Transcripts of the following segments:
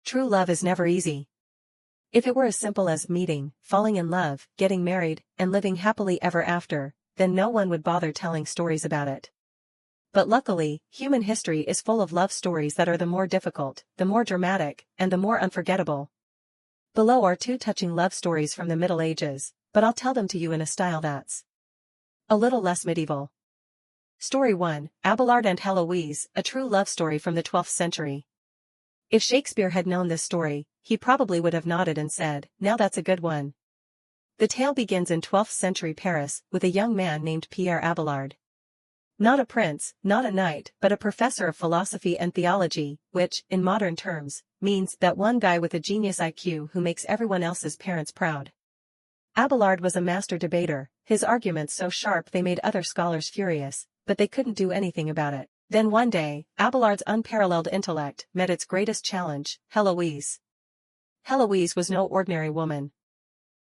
True love is never easy. If it were as simple as meeting, falling in love, getting married, and living happily ever after, then no one would bother telling stories about it. But luckily, human history is full of love stories that are the more difficult, the more dramatic, and the more unforgettable. Below are 2 touching love stories from the Middle Ages, but I'll tell them to you in a style that's a little less medieval. Story 1, Abelard and Heloise, a true love story from the 12th century. If Shakespeare had known this story, he probably would have nodded and said, "Now that's a good one." The tale begins in 12th century Paris with a young man named Pierre Abelard. Not a prince, not a knight, but a professor of philosophy and theology, which, in modern terms, means that one guy with a genius IQ who makes everyone else's parents proud. Abelard was a master debater, his arguments so sharp they made other scholars furious, but they couldn't do anything about it. Then one day, Abelard's unparalleled intellect met its greatest challenge, Heloise. Heloise was no ordinary woman.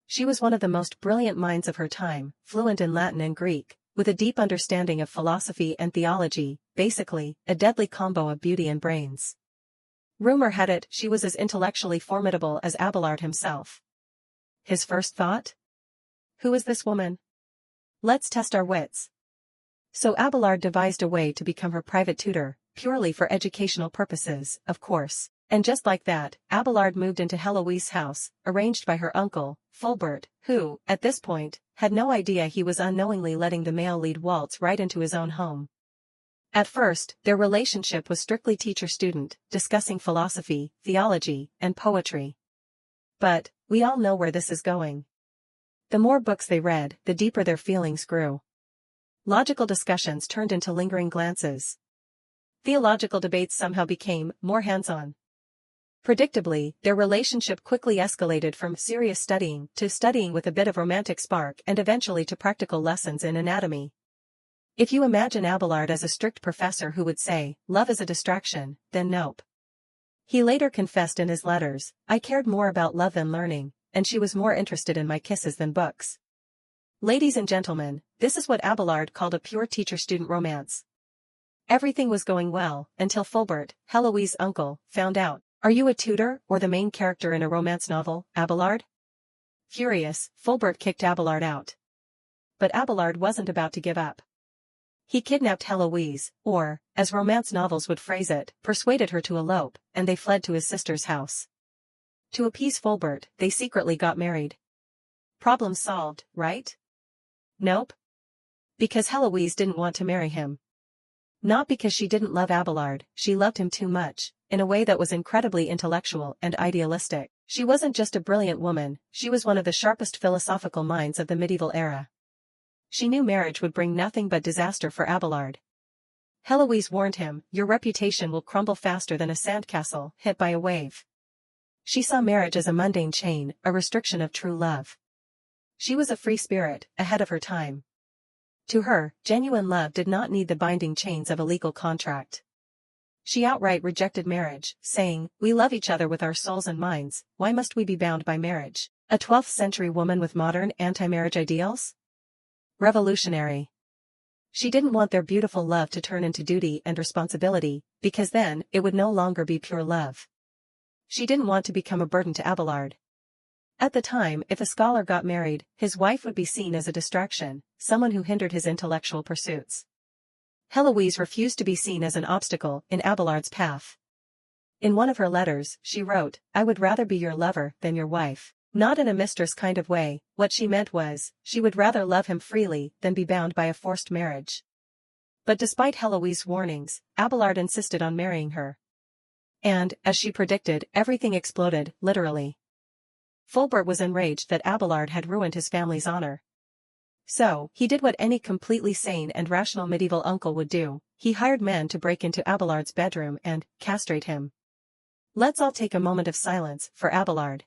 She was one of the most brilliant minds of her time, fluent in Latin and Greek, with a deep understanding of philosophy and theology, basically, a deadly combo of beauty and brains. Rumor had it she was as intellectually formidable as Abelard himself. His first thought? Who is this woman? Let's test our wits. So Abelard devised a way to become her private tutor, purely for educational purposes, of course. And just like that, Abelard moved into Heloise's house, arranged by her uncle, Fulbert, who, at this point, had no idea he was unknowingly letting the male lead waltz right into his own home. At first, their relationship was strictly teacher-student, discussing philosophy, theology, and poetry. But, we all know where this is going. The more books they read, the deeper their feelings grew. Logical discussions turned into lingering glances. Theological debates somehow became more hands-on. Predictably, their relationship quickly escalated from serious studying to studying with a bit of romantic spark and eventually to practical lessons in anatomy. If you imagine Abelard as a strict professor who would say, "Love is a distraction," then nope. He later confessed in his letters, "I cared more about love than learning, and she was more interested in my kisses than books." Ladies and gentlemen, this is what Abelard called a pure teacher-student romance. Everything was going well, until Fulbert, Heloise's uncle, found out. "Are you a tutor or the main character in a romance novel, Abelard?" Furious, Fulbert kicked Abelard out. But Abelard wasn't about to give up. He kidnapped Heloise, or, as romance novels would phrase it, persuaded her to elope, and they fled to his sister's house. To appease Fulbert, they secretly got married. Problem solved, right? Nope. Because Heloise didn't want to marry him. Not because she didn't love Abelard, she loved him too much, in a way that was incredibly intellectual and idealistic. She wasn't just a brilliant woman, she was one of the sharpest philosophical minds of the medieval era. She knew marriage would bring nothing but disaster for Abelard. Heloise warned him, "Your reputation will crumble faster than a sandcastle hit by a wave." She saw marriage as a mundane chain, a restriction of true love. She was a free spirit, ahead of her time. To her, genuine love did not need the binding chains of a legal contract. She outright rejected marriage, saying, "We love each other with our souls and minds, why must we be bound by marriage?" A 12th century woman with modern anti-marriage ideals? Revolutionary. She didn't want their beautiful love to turn into duty and responsibility, because then, it would no longer be pure love. She didn't want to become a burden to Abelard. At the time, if a scholar got married, his wife would be seen as a distraction, someone who hindered his intellectual pursuits. Heloise refused to be seen as an obstacle in Abelard's path. In one of her letters, she wrote, "I would rather be your lover than your wife." Not in a mistress kind of way, what she meant was, she would rather love him freely than be bound by a forced marriage. But despite Heloise's warnings, Abelard insisted on marrying her. And, as she predicted, everything exploded, literally. Fulbert was enraged that Abelard had ruined his family's honor. So, he did what any completely sane and rational medieval uncle would do, he hired men to break into Abelard's bedroom and castrate him. Let's all take a moment of silence for Abelard.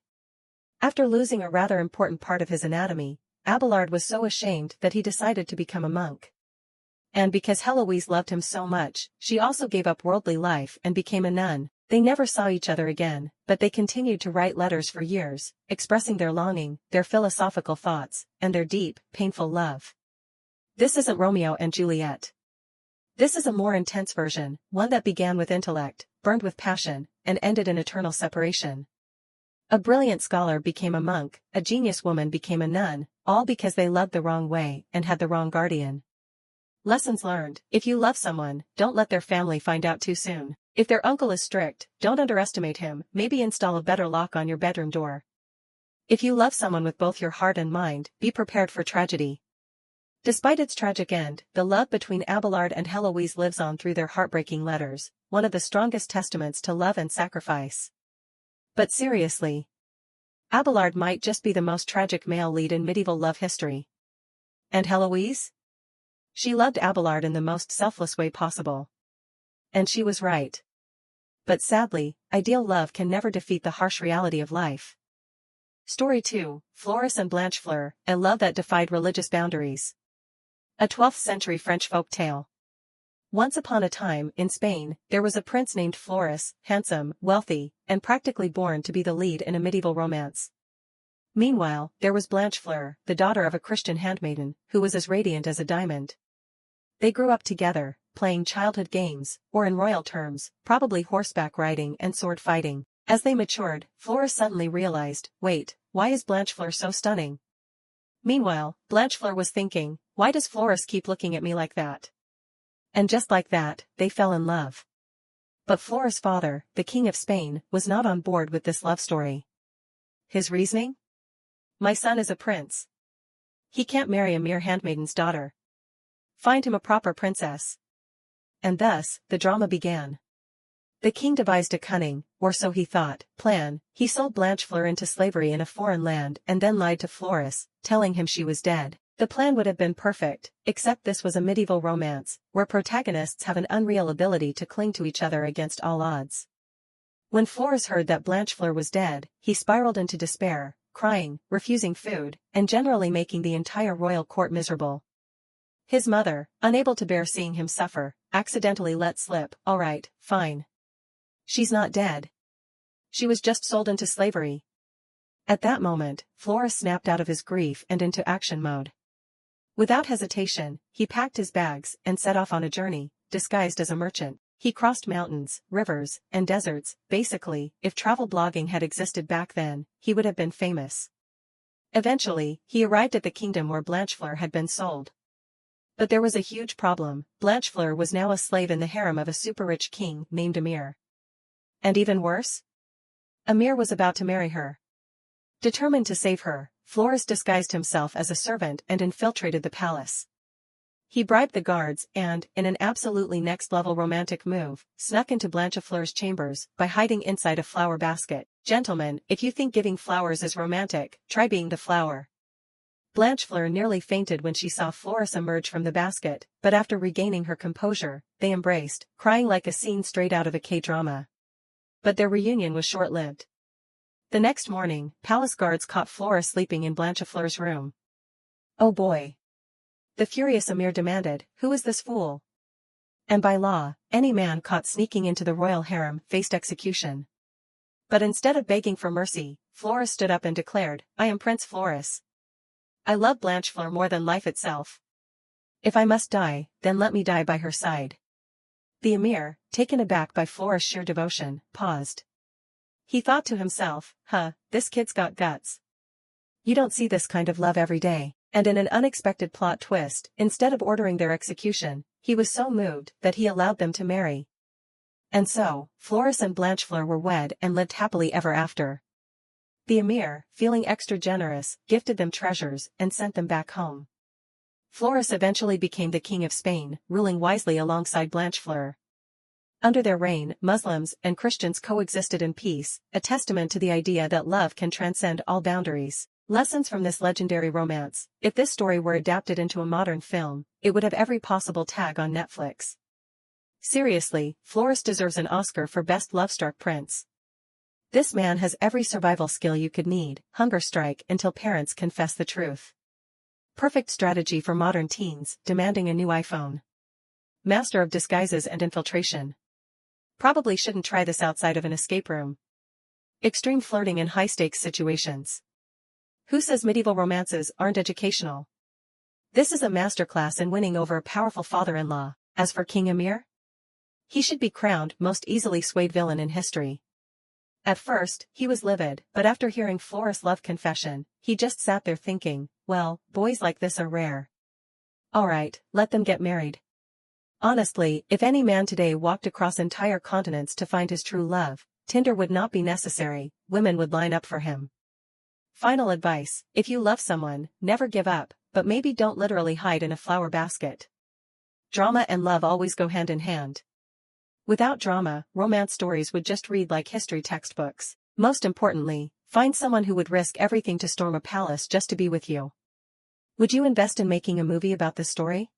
After losing a rather important part of his anatomy, Abelard was so ashamed that he decided to become a monk. And because Heloise loved him so much, she also gave up worldly life and became a nun. They never saw each other again, but they continued to write letters for years, expressing their longing, their philosophical thoughts, and their deep, painful love. This isn't Romeo and Juliet. This is a more intense version, one that began with intellect, burned with passion, and ended in eternal separation. A brilliant scholar became a monk, a genius woman became a nun, all because they loved the wrong way and had the wrong guardian. Lessons learned: if you love someone, don't let their family find out too soon. If their uncle is strict, don't underestimate him, maybe install a better lock on your bedroom door. If you love someone with both your heart and mind, be prepared for tragedy. Despite its tragic end, the love between Abelard and Heloise lives on through their heartbreaking letters, one of the strongest testaments to love and sacrifice. But seriously, Abelard might just be the most tragic male lead in medieval love history. And Heloise? She loved Abelard in the most selfless way possible. And she was right. But sadly, ideal love can never defeat the harsh reality of life. Story 2, Floris and Blanchefleur, a love that defied religious boundaries. A 12th century French folk tale. Once upon a time, in Spain, there was a prince named Floris, handsome, wealthy, and practically born to be the lead in a medieval romance. Meanwhile, there was Blanchefleur, the daughter of a Christian handmaiden, who was as radiant as a diamond. They grew up together, playing childhood games, or in royal terms, probably horseback riding and sword fighting. As they matured, Floris suddenly realized, wait, why is Blanchefleur so stunning? Meanwhile, Blanchefleur was thinking, why does Floris keep looking at me like that? And just like that, they fell in love. But Floris' father, the King of Spain, was not on board with this love story. His reasoning? My son is a prince. He can't marry a mere handmaiden's daughter. Find him a proper princess. And thus, the drama began. The king devised a cunning, or so he thought, plan. He sold Blanchefleur into slavery in a foreign land and then lied to Floris, telling him she was dead. The plan would have been perfect, except this was a medieval romance, where protagonists have an unreal ability to cling to each other against all odds. When Floris heard that Blanchefleur was dead, he spiraled into despair, crying, refusing food, and generally making the entire royal court miserable. His mother, unable to bear seeing him suffer, accidentally let slip, all right, fine. She's not dead. She was just sold into slavery. At that moment, Floris snapped out of his grief and into action mode. Without hesitation, he packed his bags and set off on a journey, disguised as a merchant. He crossed mountains, rivers, and deserts. Basically, if travel blogging had existed back then, he would have been famous. Eventually, he arrived at the kingdom where Blanchefleur had been sold. But there was a huge problem. Blanchefleur was now a slave in the harem of a super-rich king named Emir. And even worse? Emir was about to marry her. Determined to save her, Floris disguised himself as a servant and infiltrated the palace. He bribed the guards and, in an absolutely next-level romantic move, snuck into Blanchefleur's chambers by hiding inside a flower basket. Gentlemen, if you think giving flowers is romantic, try being the flower. Blanchefleur nearly fainted when she saw Floris emerge from the basket, but after regaining her composure, they embraced, crying like a scene straight out of a K-drama. But their reunion was short-lived. The next morning, palace guards caught Floris sleeping in Blanchefleur's room. Oh boy! The furious Emir demanded, who is this fool? And by law, any man caught sneaking into the royal harem faced execution. But instead of begging for mercy, Floris stood up and declared, I am Prince Floris. I love Blanchefleur more than life itself. If I must die, then let me die by her side. The Emir, taken aback by Floris' sheer devotion, paused. He thought to himself, this kid's got guts. You don't see this kind of love every day. And in an unexpected plot twist, instead of ordering their execution, he was so moved that he allowed them to marry. And so, Floris and Blanchefleur were wed and lived happily ever after. The Emir, feeling extra generous, gifted them treasures and sent them back home. Floris eventually became the King of Spain, ruling wisely alongside Blanchefleur. Under their reign, Muslims and Christians coexisted in peace, a testament to the idea that love can transcend all boundaries. Lessons from this legendary romance: if this story were adapted into a modern film, it would have every possible tag on Netflix. Seriously, Floris deserves an Oscar for Best Love-Struck Prince. This man has every survival skill you could need: hunger strike until parents confess the truth. Perfect strategy for modern teens demanding a new iPhone. Master of disguises and infiltration. Probably shouldn't try this outside of an escape room. Extreme flirting in high-stakes situations. Who says medieval romances aren't educational? This is a masterclass in winning over a powerful father-in-law. As for King Amir, he should be crowned most easily swayed villain in history. At first, he was livid, but after hearing Flora's love confession, he just sat there thinking, well, boys like this are rare. Alright, let them get married. Honestly, if any man today walked across entire continents to find his true love, Tinder would not be necessary, women would line up for him. Final advice, if you love someone, never give up, but maybe don't literally hide in a flower basket. Drama and love always go hand in hand. Without drama, romance stories would just read like history textbooks. Most importantly, find someone who would risk everything to storm a palace just to be with you. Would you invest in making a movie about this story?